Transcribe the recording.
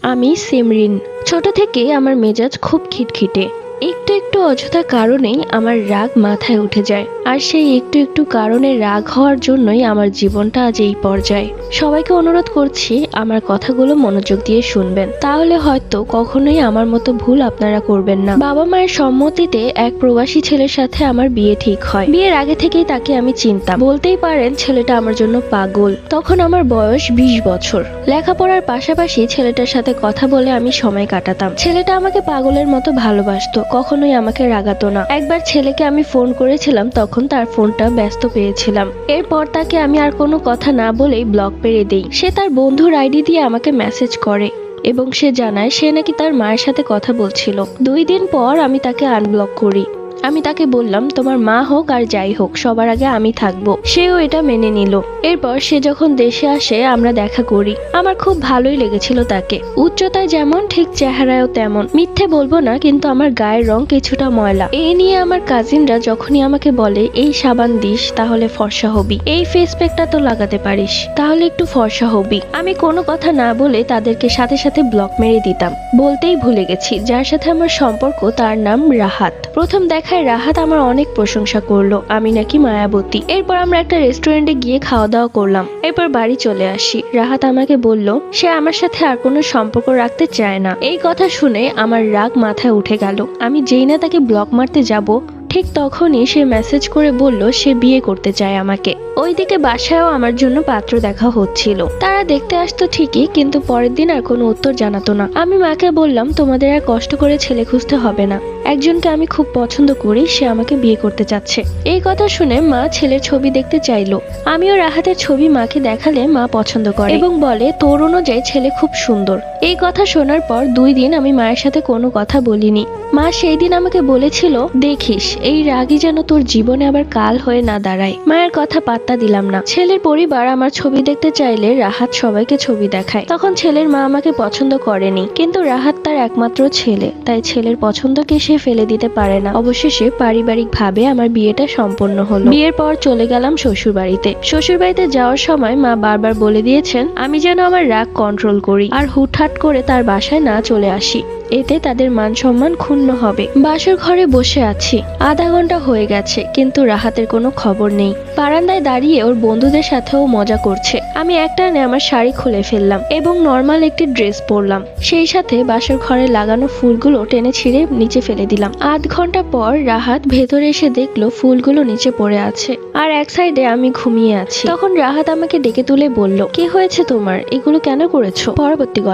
আমি সিমরিন। ছোট থেকে আমার মেজাজ খুব খিটখিটে। একটু একটু অযথা কারণেই আমার রাগ মাথায় উঠে যায়, আর সেই একটু একটু কারণে রাগ হওয়ার জন্যই আমার জীবনটা আজ এই পর্যায়ে। সবাইকে অনুরোধ করছি আমার কথাগুলো মনোযোগ দিয়ে শুনবেন, তাহলে হয়তো কখনোই আমার মতো ভুল আপনারা করবেন না। বাবা মায়ের সম্মতিতে এক প্রবাসী ছেলের সাথে আমার বিয়ে ঠিক হয়। বিয়ের আগে থেকেই তাকে আমি চিনতাম, বলতেই পারেন ছেলেটা আমার জন্য পাগল। তখন আমার বয়স 20 বছর। লেখাপড়ার পাশাপাশি ছেলেটার সাথে কথা বলে আমি সময় কাটাতাম। ছেলেটা আমাকে পাগলের মতো ভালোবাসতো, কখনোই আমাকে রাগাতো না। একবার ছেলেকে আমি ফোন করেছিলাম, তখন তার ফোনটা ব্যস্ত পেয়েছিলাম। এরপর তাকে আমি আর কোনো কথা না বলেই ব্লক মেরে দেই। সে তার বন্ধুর আইডি দিয়ে আমাকে মেসেজ করে এবং সে জানায় সে নাকি তার মায়ের সাথে কথা বলছিল। 2 দিন পর আমি তাকে আনব্লক করি। আমি তাকে বললাম তোমার মা হোক আর যাই হোক সবার আগে আমি থাকবো। সেও এটা মেনে নিল। এরপর সে যখন দেশে আসে আমরা দেখা করি। আমার খুব ভালোই লেগেছিল তাকে। উচ্চতায় যেমন ঠিক চেহারায়ও তেমন। মিথ্যে বলবো না, কিন্তু আমার গায়ের রং কিছুটা ময়লা। এই নিয়ে আমার কাজিনরা যখনই আমাকে বলে এই সাবান দিস তাহলে ফর্সা হবি, এই ফেস প্যাকটা তো লাগাতে পারিস তাহলে একটু ফর্সা হবি, আমি কোনো কথা না বলে তাদেরকে সাথে সাথে ব্লক মেরে দিতাম। বলতেই ভুলে গেছি, যার সাথে আমার সম্পর্ক তার নাম রাহাত। প্রথম দেখায় রাহাত আমার অনেক প্রশংসা করলো, আমি নাকি মায়াবতী। এরপর আমরা একটা রেস্টুরেন্টে গিয়ে খাওয়া দাওয়া করলাম। এরপর বাড়ি চলে আসি। রাহাত আমাকে বলল সে আমার সাথে আর কোনো সম্পর্ক রাখতে চায় না। এই কথা শুনে আমার রাগ মাথায় উঠে গেল। আমি যেই না তাকে ব্লক মারতে যাব, ঠিক তখনই সে মেসেজ করে বলল সে বিয়ে করতে চায় আমাকে। ওইদিকে বাসায়ও আমার জন্য পাত্র দেখা হচ্ছিল। তারা দেখতে আসতো ঠিকই, কিন্তু পরের দিন আর কোনো উত্তর জানাতো না। আমি মাকে বললাম তোমাদের আর কষ্ট করে ছেলে খুঁজতে হবে না, একজনকে আমি খুব পছন্দ করি, সে আমাকে বিয়ে করতে চাচ্ছে। এই কথা শুনে মা ছেলের ছবি দেখতে চাইলো। আমিও রাহাতের ছবি মাকে দেখালে মা পছন্দ করে এবং বলে তোর অনুযায়ী ছেলে খুব সুন্দর। এই কথা শোনার পর 2 দিন আমি মায়ের সাথে কোনো কথা বলিনি। মা সেই দিন আমাকে বলেছিল দেখিস এই রাগই যেন তোর জীবনে আবার কাল হয়ে না দাঁড়ায়। মায়ের কথা পাত্তা দিলাম না। ছেলের পরিবার আমার ছবি দেখতে চাইলে রাহাত সবাইকে ছবি দেখায়। তখন ছেলের মা আমাকে পছন্দ করেনি, কিন্তু রাহাত তার একমাত্র ছেলে, তাই ছেলের পছন্দকে সে ফেলে দিতে পারে না। অবশেষে পারিবারিক ভাবে আমার বিয়েটা সম্পন্ন হলো। বিয়ের পর চলে গেলাম শ্বশুর বাড়িতে। শ্বশুর বাড়িতে যাওয়ার সময় মা বারবার বলে দিয়েছেন আমি যেন আমার রাগ কন্ট্রোল করি আর হুটহাট করে তার বাসায় না চলে আসি, এতে তাদের মান সম্মান ক্ষুণ্ণ হবে। বাসর ঘরে বসে আছি, আধা ঘন্টা হয়ে গেছে, কিন্তু রাহাতের কোনো খবর নেই। বারান্দায় দাঁড়িয়ে ওর বন্ধুদের সাথেও মজা করছে। আমি একটানে আমার শাড়ি খুলে ফেললাম এবং নর্মাল একটি ড্রেস পরলাম। সেই সাথে বাসর ঘরে লাগানো ফুলগুলো টেনে ছিঁড়ে নিচে ফেলে দিলাম। আধ ঘন্টা পর রাহাত ভেতরে এসে দেখলো ফুলগুলো নিচে পড়ে আছে, আর এক সাইডে আমি ঘুমিয়ে আছি। তখন রাহাত আমাকে ডেকে তুলে বলল কি হয়েছে তোমার, এগুলো কেন করেছো? পরবর্তী